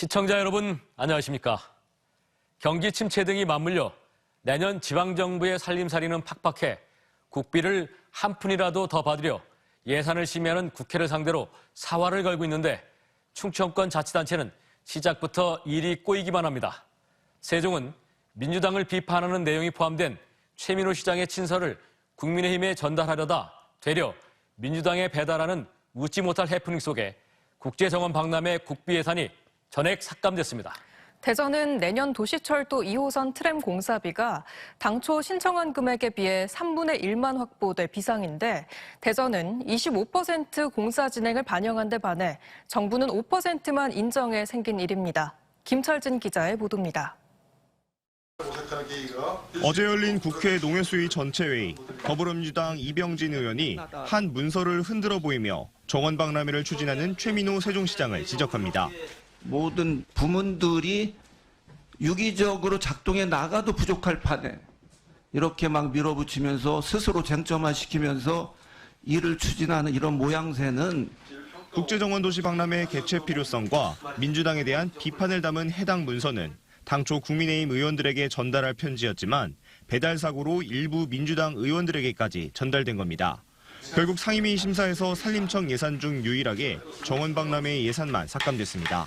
시청자 여러분, 안녕하십니까? 경기 침체 등이 맞물려 내년 지방정부의 살림살이는 팍팍해 국비를 한 푼이라도 더 받으려 예산을 심의하는 국회를 상대로 사활을 걸고 있는데 충청권 자치단체는 시작부터 일이 꼬이기만 합니다. 세종은 민주당을 비판하는 내용이 포함된 최민호 시장의 친서를 국민의힘에 전달하려다 되려 민주당에 배달하는 웃지 못할 해프닝 속에 국제정원 박람회 국비 예산이 전액 삭감됐습니다. 대전은 내년 도시철도 2호선 트램 공사비가 당초 신청한 금액에 비해 3분의 1만 확보될 비상인데 대전은 25% 공사 진행을 반영한 데 반해 정부는 5%만 인정해 생긴 일입니다. 김철진 기자의 보도입니다. 어제 열린 국회 농해수위 전체회의, 더불어민주당 이병진 의원이 한 문서를 흔들어 보이며 정원 박람회를 추진하는 최민호 세종시장을 지적합니다. 모든 부문들이 유기적으로 작동해 나가도 부족할 판에 이렇게 막 밀어붙이면서 스스로 쟁점화시키면서 일을 추진하는 이런 모양새는 국제정원도시 박람회 개최 필요성과 민주당에 대한 비판을 담은 해당 문서는 당초 국민의힘 의원들에게 전달할 편지였지만 배달 사고로 일부 민주당 의원들에게까지 전달된 겁니다. 결국 상임위 심사에서 산림청 예산 중 유일하게 정원 박람회 예산만 삭감됐습니다.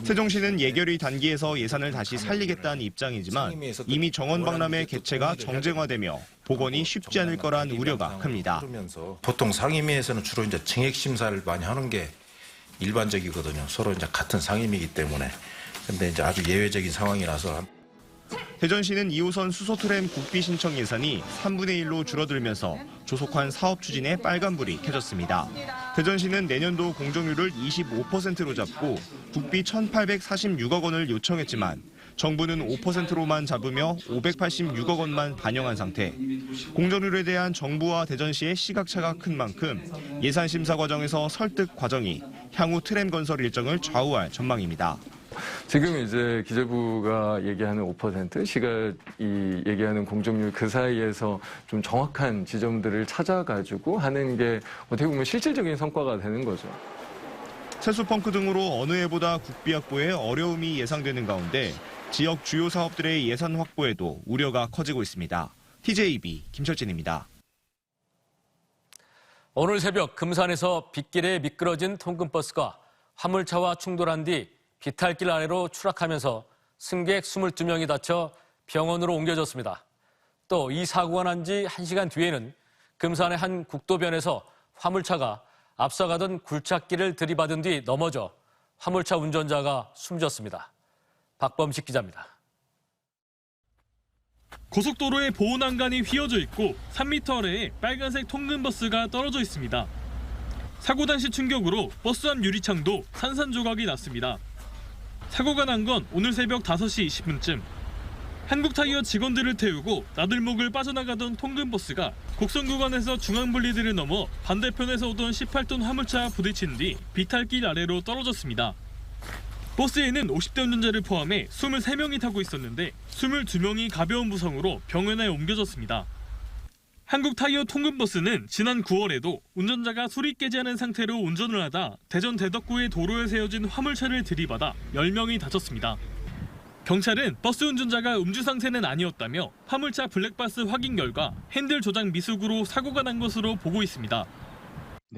세종시는 예결위 단계에서 예산을 다시 살리겠다는 입장이지만 이미 정원 박람회 개최가 정쟁화되며 복원이 쉽지 않을 거란 우려가 큽니다. 보통 상임위에서는 주로 이제 증액 심사를 많이 하는 게 일반적이거든요. 서로 이제 같은 상임위이기 때문에. 근데 이제 아주 예외적인 상황이라서. 대전시는 2호선 수소트램 국비 신청 예산이 3분의 1로 줄어들면서 조속한 사업 추진에 빨간불이 켜졌습니다. 대전시는 내년도 공정률을 25%로 잡고 국비 1,846억 원을 요청했지만 정부는 5%로만 잡으며 586억 원만 반영한 상태. 공정률에 대한 정부와 대전시의 시각차가 큰 만큼 예산 심사 과정에서 설득 과정이 향후 트램 건설 일정을 좌우할 전망입니다. 지금 이제 기재부가 얘기하는 5%, 시가 얘기하는 공정률 그 사이에서 좀 정확한 지점들을 찾아가지고 하는 게 어떻게 보면 실질적인 성과가 되는 거죠. 세수 펑크 등으로 어느 해보다 국비 확보에 어려움이 예상되는 가운데 지역 주요 사업들의 예산 확보에도 우려가 커지고 있습니다. TJB 김철진입니다. 오늘 새벽 금산에서 빗길에 미끄러진 통근버스가 화물차와 충돌한 뒤 비탈길 아래로 추락하면서 승객 22명이 다쳐 병원으로 옮겨졌습니다. 또 이 사고가 난 지 1시간 뒤에는 금산의 한 국도변에서 화물차가 앞서가던 굴착기를 들이받은 뒤 넘어져 화물차 운전자가 숨졌습니다. 박범식 기자입니다. 고속도로에 보호난간이 휘어져 있고 3m 아래에 빨간색 통근버스가 떨어져 있습니다. 사고 당시 충격으로 버스 앞 유리창도 산산조각이 났습니다. 사고가 난 건 오늘 새벽 5시 20분쯤. 한국타이어 직원들을 태우고 나들목을 빠져나가던 통근버스가 곡선 구간에서 중앙분리대를 넘어 반대편에서 오던 18톤 화물차와 부딪힌 뒤 비탈길 아래로 떨어졌습니다. 버스에는 50대 운전자를 포함해 23명이 타고 있었는데 22명이 가벼운 부상으로 병원에 옮겨졌습니다. 한국타이어 통근버스는 지난 9월에도 운전자가 술이 깨지 않은 상태로 운전을 하다 대전 대덕구의 도로에 세워진 화물차를 들이받아 10명이 다쳤습니다. 경찰은 버스 운전자가 음주 상태는 아니었다며 화물차 블랙박스 확인 결과 핸들 조작 미숙으로 사고가 난 것으로 보고 있습니다.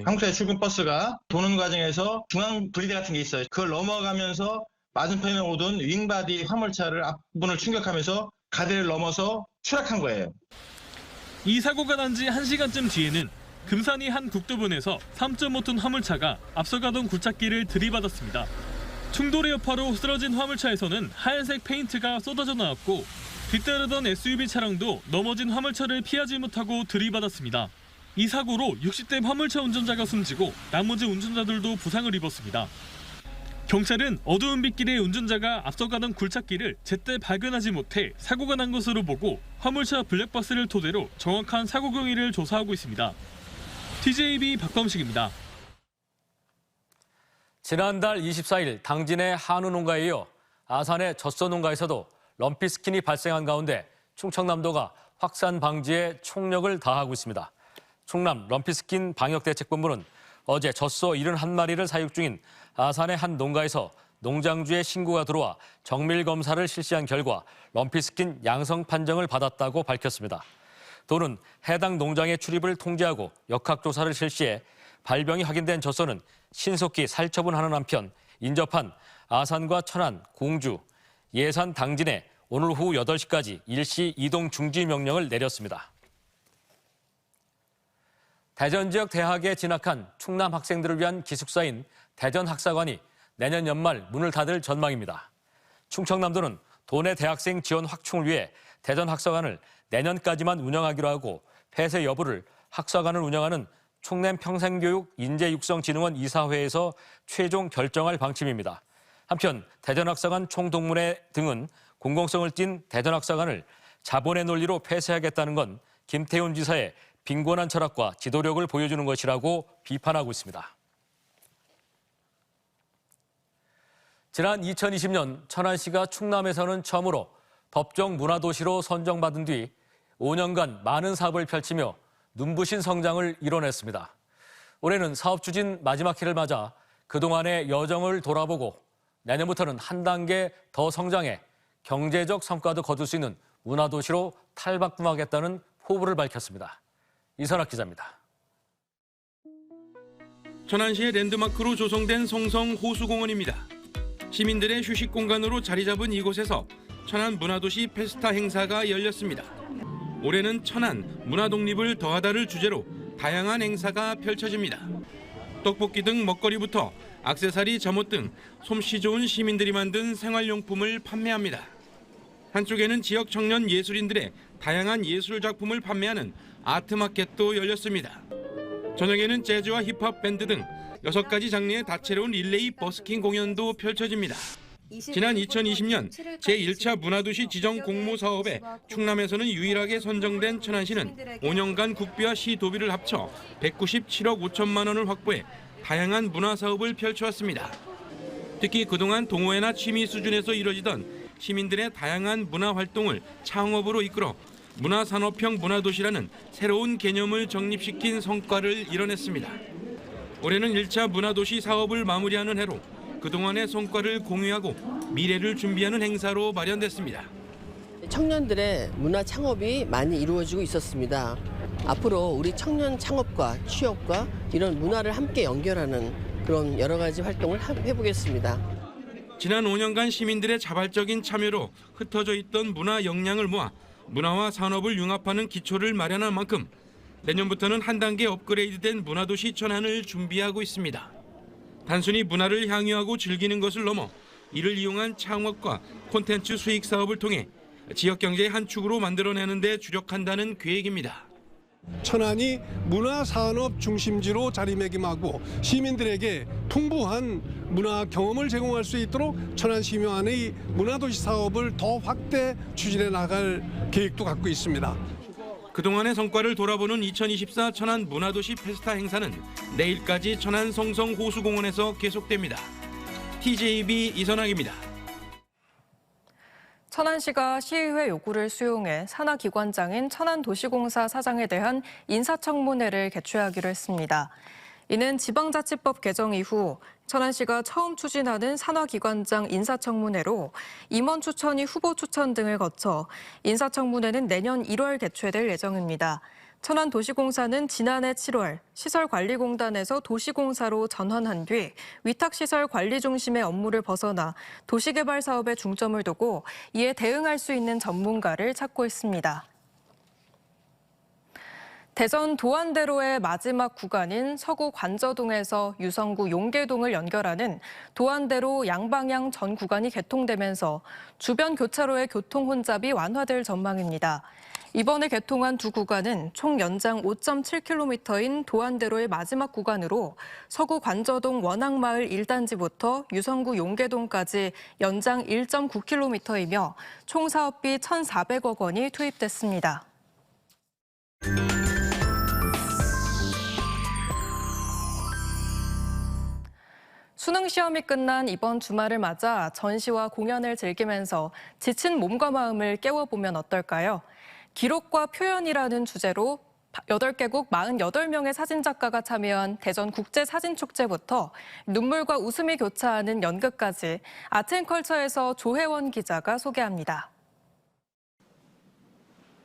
한국타이어 출근 버스가 도는 과정에서 중앙 분리대 같은 게 있어요. 그걸 넘어가면서 맞은편에 오던 윙바디 화물차를 앞부분을 충격하면서 가대를 넘어서 추락한 거예요. 이 사고가 난 지 1시간쯤 뒤에는 금산이 한 국도변에서 3.5톤 화물차가 앞서가던 굴착기를 들이받았습니다. 충돌의 여파로 쓰러진 화물차에서는 하얀색 페인트가 쏟아져 나왔고 뒤따르던 SUV 차량도 넘어진 화물차를 피하지 못하고 들이받았습니다. 이 사고로 60대 화물차 운전자가 숨지고 나머지 운전자들도 부상을 입었습니다. 경찰은 어두운 빗길에 운전자가 앞서가던 굴착기를 제때 발견하지 못해 사고가 난 것으로 보고 화물차 블랙박스를 토대로 정확한 사고 경위를 조사하고 있습니다. TJB 박범식입니다. 지난달 24일 당진의 한우 농가에 이어 아산의 젖소 농가에서도 럼피스킨이 발생한 가운데 충청남도가 확산 방지에 총력을 다하고 있습니다. 충남 럼피스킨 방역대책본부는 어제 젖소 71마리를 사육 중인 아산의 한 농가에서 농장주의 신고가 들어와 정밀 검사를 실시한 결과 럼피스킨 양성 판정을 받았다고 밝혔습니다. 도는 해당 농장의 출입을 통제하고 역학조사를 실시해 발병이 확인된 젖소는 신속히 살처분하는 한편 인접한 아산과 천안, 공주, 예산 당진에 오늘 오후 8시까지 일시 이동 중지 명령을 내렸습니다. 대전 지역 대학에 진학한 충남 학생들을 위한 기숙사인 대전학사관이 내년 연말 문을 닫을 전망입니다. 충청남도는 도내 대학생 지원 확충을 위해 대전학사관을 내년까지만 운영하기로 하고 폐쇄 여부를 학사관을 운영하는 충남 평생교육 인재육성진흥원 이사회에서 최종 결정할 방침입니다. 한편 대전학사관 총동문회 등은 공공성을 띤 대전학사관을 자본의 논리로 폐쇄하겠다는 건 김태훈 지사의 빈곤한 철학과 지도력을 보여주는 것이라고 비판하고 있습니다. 지난 2020년 천안시가 충남에서는 처음으로 법정 문화도시로 선정받은 뒤 5년간 많은 사업을 펼치며 눈부신 성장을 이뤄냈습니다. 올해는 사업 추진 마지막 해를 맞아 그동안의 여정을 돌아보고 내년부터는 한 단계 더 성장해 경제적 성과도 거둘 수 있는 문화도시로 탈바꿈하겠다는 포부를 밝혔습니다. 이선학 기자입니다. 천안시의 랜드마크로 조성된 송성 호수공원입니다. 시민들의 휴식 공간으로 자리 잡은 이곳에서 천안 문화도시 페스타 행사가 열렸습니다. 올해는 천안 문화독립을 더하다를 주제로 다양한 행사가 펼쳐집니다. 떡볶이 등 먹거리부터 액세서리, 잠옷 등 솜씨 좋은 시민들이 만든 생활용품을 판매합니다. 한쪽에는 지역 청년 예술인들의 다양한 예술 작품을 판매하는 아트마켓도 열렸습니다. 저녁에는 재즈와 힙합 밴드 등 6가지 장르의 다채로운 릴레이 버스킹 공연도 펼쳐집니다. 지난 2020년 제1차 문화도시 지정 공모 사업에 충남에서는 유일하게 선정된 천안시는 5년간 국비와 시 도비를 합쳐 197억 5천만 원을 확보해 다양한 문화 사업을 펼쳐왔습니다. 특히 그동안 동호회나 취미 수준에서 이뤄지던 시민들의 다양한 문화 활동을 창업으로 이끌어 문화산업형 문화도시라는 새로운 개념을 정립시킨 성과를 이뤄냈습니다. 올해는 1차 문화도시 사업을 마무리하는 해로 그동안의 성과를 공유하고 미래를 준비하는 행사로 마련됐습니다. 청년들의 문화 창업이 많이 이루어지고 있었습니다. 앞으로 우리 청년 창업과 취업과 이런 문화를 함께 연결하는 그런 여러 가지 활동을 해보겠습니다. 지난 5년간 시민들의 자발적인 참여로 흩어져 있던 문화 역량을 모아 문화와 산업을 융합하는 기초를 마련한 만큼 내년부터는 한 단계 업그레이드된 문화도시 천안을 준비하고 있습니다. 단순히 문화를 향유하고 즐기는 것을 넘어 이를 이용한 창업과 콘텐츠 수익 사업을 통해 지역 경제의 한 축으로 만들어내는 데 주력한다는 계획입니다. 천안이 문화산업 중심지로 자리매김하고 시민들에게 풍부한 문화 경험을 제공할 수 있도록 천안시민의 문화도시 사업을 더 확대 추진해 나갈 계획도 갖고 있습니다. 그동안의 성과를 돌아보는 2024 천안 문화도시 페스타 행사는 내일까지 천안 송성 호수공원에서 계속됩니다. TJB 이선학입니다. 천안시가 시의회 요구를 수용해 산하기관장인 천안도시공사 사장에 대한 인사청문회를 개최하기로 했습니다. 이는 지방자치법 개정 이후 천안시가 처음 추진하는 산하기관장 인사청문회로 임원 추천이 후보 추천 등을 거쳐 인사청문회는 내년 1월 개최될 예정입니다. 천안도시공사는 지난해 7월 시설관리공단에서 도시공사로 전환한 뒤 위탁시설 관리 중심의 업무를 벗어나 도시개발 사업에 중점을 두고 이에 대응할 수 있는 전문가를 찾고 있습니다. 대전 도안대로의 마지막 구간인 서구 관저동에서 유성구 용계동을 연결하는 도안대로 양방향 전 구간이 개통되면서 주변 교차로의 교통 혼잡이 완화될 전망입니다. 이번에 개통한 두 구간은 총 연장 5.7km인 도안대로의 마지막 구간으로 서구 관저동 원악마을 1단지부터 유성구 용계동까지 연장 1.9km이며 총 사업비 1,400억 원이 투입됐습니다. 수능 시험이 끝난 이번 주말을 맞아 전시와 공연을 즐기면서 지친 몸과 마음을 깨워보면 어떨까요? 기록과 표현이라는 주제로 8개국 48명의 사진작가가 참여한 대전국제사진축제부터 눈물과 웃음이 교차하는 연극까지 아트앤컬처에서 조혜원 기자가 소개합니다.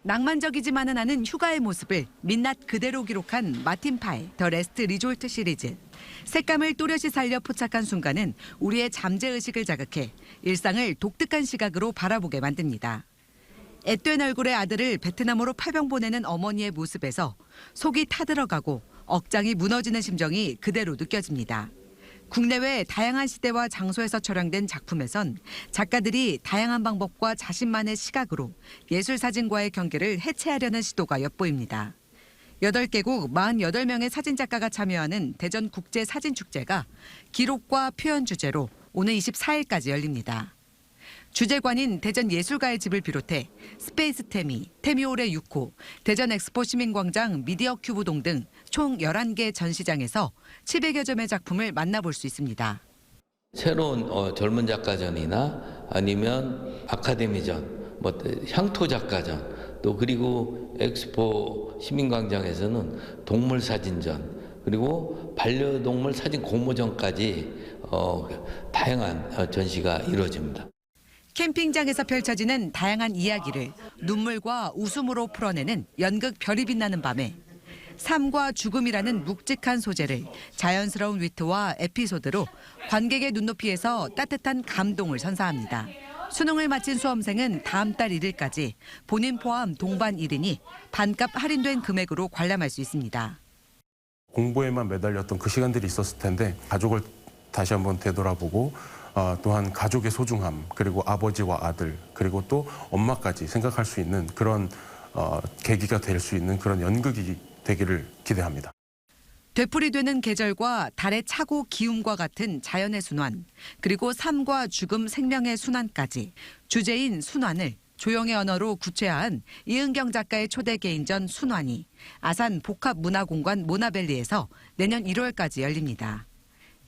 낭만적이지만은 않은 휴가의 모습을 민낯 그대로 기록한 마틴 파의 더 레스트 리졸트 시리즈. 색감을 또렷이 살려 포착한 순간은 우리의 잠재의식을 자극해 일상을 독특한 시각으로 바라보게 만듭니다. 앳된 얼굴의 아들을 베트남으로 파병 보내는 어머니의 모습에서 속이 타들어가고 억장이 무너지는 심정이 그대로 느껴집니다. 국내외 다양한 시대와 장소에서 촬영된 작품에선 작가들이 다양한 방법과 자신만의 시각으로 예술사진과의 경계를 해체하려는 시도가 엿보입니다. 8개국 48명의 사진작가가 참여하는 대전국제사진축제가 기록과 표현 주제로 오늘 24일까지 열립니다. 주재관인 대전예술가의 집을 비롯해 스페이스 태미, 태미올의 6호, 대전엑스포 시민광장 미디어 큐브동 등 총 11개 전시장에서 700여 점의 작품을 만나볼 수 있습니다. 새로운 젊은 작가전이나 아니면 아카데미전, 향토 작가전, 또 그리고 엑스포 시민광장에서는 동물 사진전, 그리고 반려동물 사진 공모전까지 다양한 전시가 이루어집니다. 캠핑장에서 펼쳐지는 다양한 이야기를 눈물과 웃음으로 풀어내는 연극 별이 빛나는 밤에 삶과 죽음이라는 묵직한 소재를 자연스러운 위트와 에피소드로 관객의 눈높이에서 따뜻한 감동을 선사합니다. 수능을 마친 수험생은 다음 달 1일까지 본인 포함 동반 1인이 반값 할인된 금액으로 관람할 수 있습니다. 공부에만 매달렸던 그 시간들이 있었을 텐데 가족을 다시 한번 되돌아보고 또한 가족의 소중함, 그리고 아버지와 아들, 그리고 또 엄마까지 생각할 수 있는 그런 계기가 될 수 있는 그런 연극이 되기를 기대합니다. 되풀이되는 계절과 달의 차고 기움과 같은 자연의 순환, 그리고 삶과 죽음, 생명의 순환까지 주제인 순환을 조형의 언어로 구체화한 이은경 작가의 초대 개인전 순환이 아산 복합문화공간 모나벨리에서 내년 1월까지 열립니다.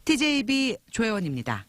TJB 조혜원입니다.